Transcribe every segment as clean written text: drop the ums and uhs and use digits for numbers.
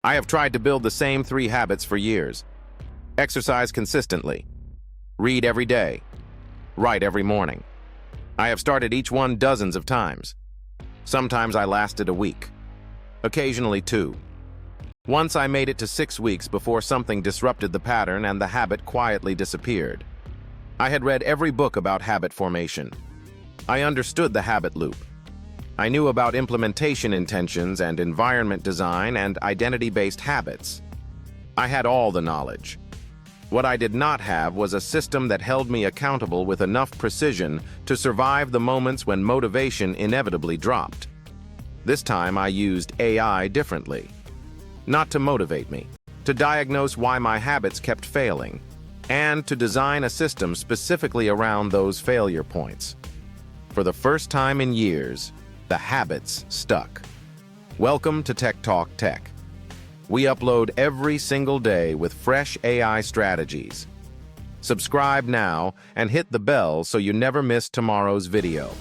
I have tried to build the same 3 habits for years. Exercise consistently. Read every day. Write every morning. I have started each one dozens of times. Sometimes I lasted a week. Occasionally 2. Once I made it to 6 weeks before something disrupted the pattern and the habit quietly disappeared. I had read every book about habit formation. I understood the habit loop. I knew about implementation intentions and environment design and identity-based habits. I had all the knowledge. What I did not have was a system that held me accountable with enough precision to survive the moments when motivation inevitably dropped. This time I used AI differently. Not to motivate me, to diagnose why my habits kept failing, and to design a system specifically around those failure points. For the first time in years, the habits stuck. Welcome to Tech Talk Tech. We upload every single day with fresh AI strategies. Subscribe now and hit the bell so you never miss tomorrow's video.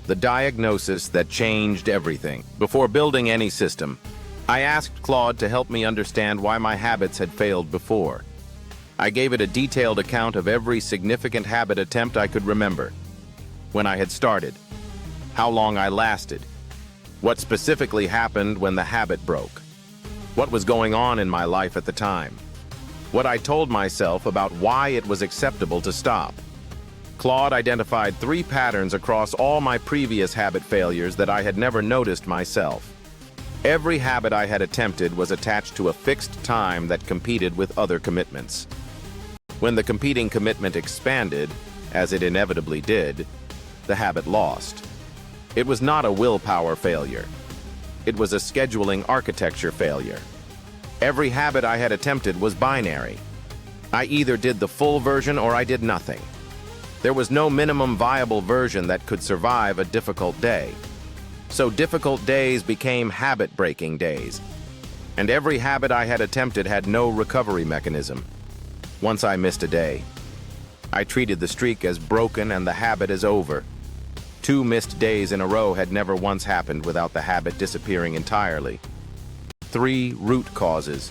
The diagnosis that changed everything. Before building any system, I asked Claude to help me understand why my habits had failed before. I gave it a detailed account of every significant habit attempt I could remember. When I had started, how long I lasted, what specifically happened when the habit broke, what was going on in my life at the time, what I told myself about why it was acceptable to stop. Claude identified 3 patterns across all my previous habit failures that I had never noticed myself. Every habit I had attempted was attached to a fixed time that competed with other commitments. When the competing commitment expanded, as it inevitably did, the habit lost. It was not a willpower failure. It was a scheduling architecture failure. Every habit I had attempted was binary. I either did the full version or I did nothing. There was no minimum viable version that could survive a difficult day. So difficult days became habit-breaking days. And every habit I had attempted had no recovery mechanism. Once I missed a day, I treated the streak as broken and the habit as over. 2 missed days in a row had never once happened without the habit disappearing entirely. 3 root causes,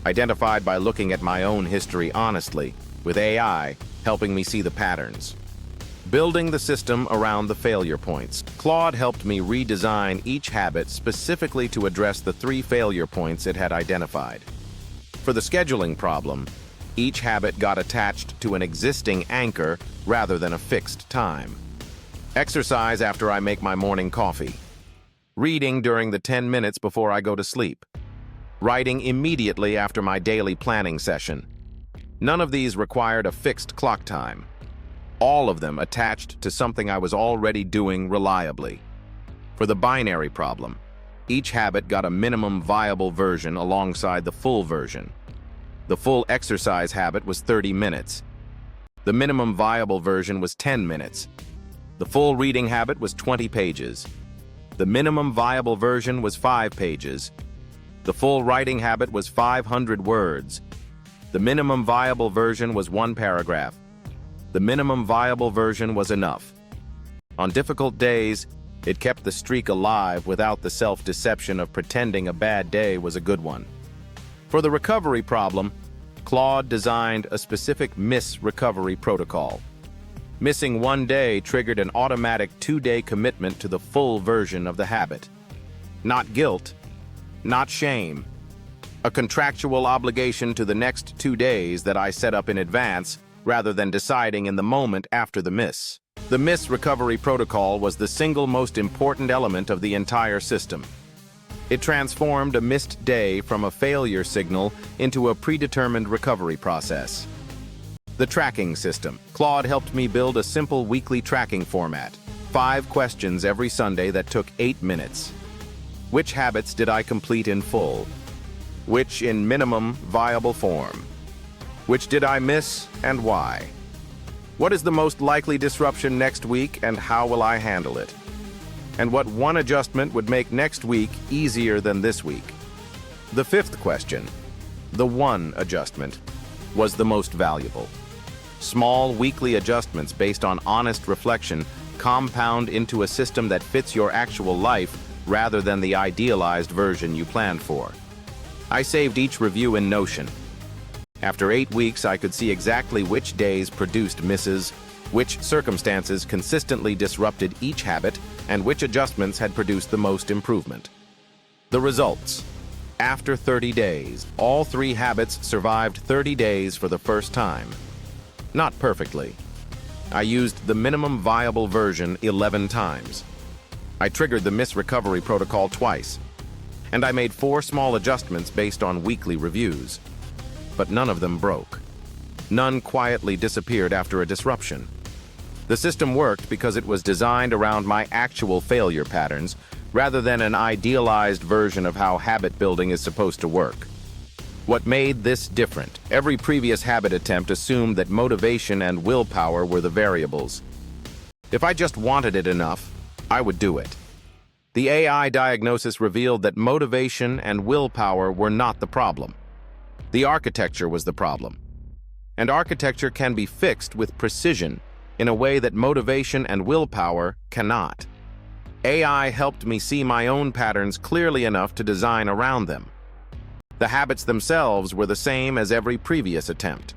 identified by looking at my own history honestly, with AI helping me see the patterns. Building the system around the failure points. Claude helped me redesign each habit specifically to address the 3 failure points it had identified. For the scheduling problem, each habit got attached to an existing anchor rather than a fixed time. Exercise after I make my morning coffee. Reading during the 10 minutes before I go to sleep. Writing immediately after my daily planning session. None of these required a fixed clock time. All of them attached to something I was already doing reliably. For the binary problem, each habit got a minimum viable version alongside the full version. The full exercise habit was 30 minutes. The minimum viable version was 10 minutes. The full reading habit was 20 pages. The minimum viable version was 5 pages. The full writing habit was 500 words. The minimum viable version was 1 paragraph. The minimum viable version was enough. On difficult days, it kept the streak alive without the self-deception of pretending a bad day was a good one. For the recovery problem, Claude designed a specific miss recovery protocol. Missing 1 day triggered an automatic 2-day commitment to the full version of the habit. Not guilt, not shame. A contractual obligation to the next 2 days that I set up in advance rather than deciding in the moment after the miss. The miss recovery protocol was the single most important element of the entire system. It transformed a missed day from a failure signal into a predetermined recovery process. The tracking system. Claude helped me build a simple weekly tracking format. 5 questions every Sunday that took 8 minutes. Which habits did I complete in full? Which in minimum viable form? Which did I miss and why? What is the most likely disruption next week and how will I handle it? And what one adjustment would make next week easier than this week? The 5th question, the one adjustment, was the most valuable. Small weekly adjustments based on honest reflection compound into a system that fits your actual life rather than the idealized version you planned for. I saved each review in Notion. After 8 weeks, I could see exactly which days produced misses, which circumstances consistently disrupted each habit, and which adjustments had produced the most improvement. The results. After 30 days, all 3 habits survived 30 days for the first time. Not perfectly. I used the minimum viable version 11 times. I triggered the miss recovery protocol twice, and I made 4 small adjustments based on weekly reviews. But none of them broke. None quietly disappeared after a disruption. The system worked because it was designed around my actual failure patterns rather than an idealized version of how habit building is supposed to work. What made this different? Every previous habit attempt assumed that motivation and willpower were the variables. If I just wanted it enough, I would do it. The AI diagnosis revealed that motivation and willpower were not the problem. The architecture was the problem. And architecture can be fixed with precision in a way that motivation and willpower cannot. AI helped me see my own patterns clearly enough to design around them. The habits themselves were the same as every previous attempt.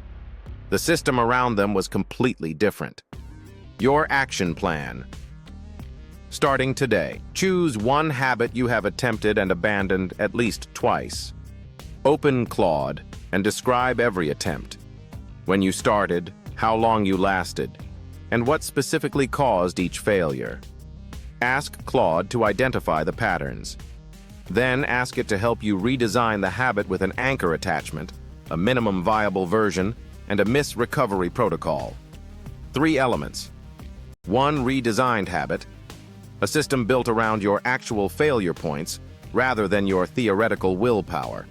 The system around them was completely different. Your action plan. Starting today, choose one habit you have attempted and abandoned at least twice. Open Claude and describe every attempt. When you started, how long you lasted, and what specifically caused each failure. Ask Claude to identify the patterns. Then ask it to help you redesign the habit with an anchor attachment, a minimum viable version, and a miss recovery protocol. 3 elements. 1 redesigned habit, a system built around your actual failure points rather than your theoretical willpower.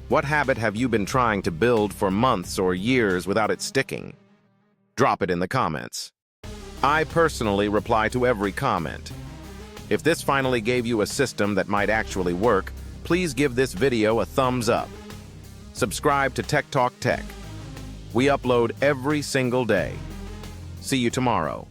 What habit have you been trying to build for months or years without it sticking? Drop it in the comments. I personally reply to every comment. If this finally gave you a system that might actually work, please give this video a thumbs up. Subscribe to Tech Talk Tech. We upload every single day. See you tomorrow.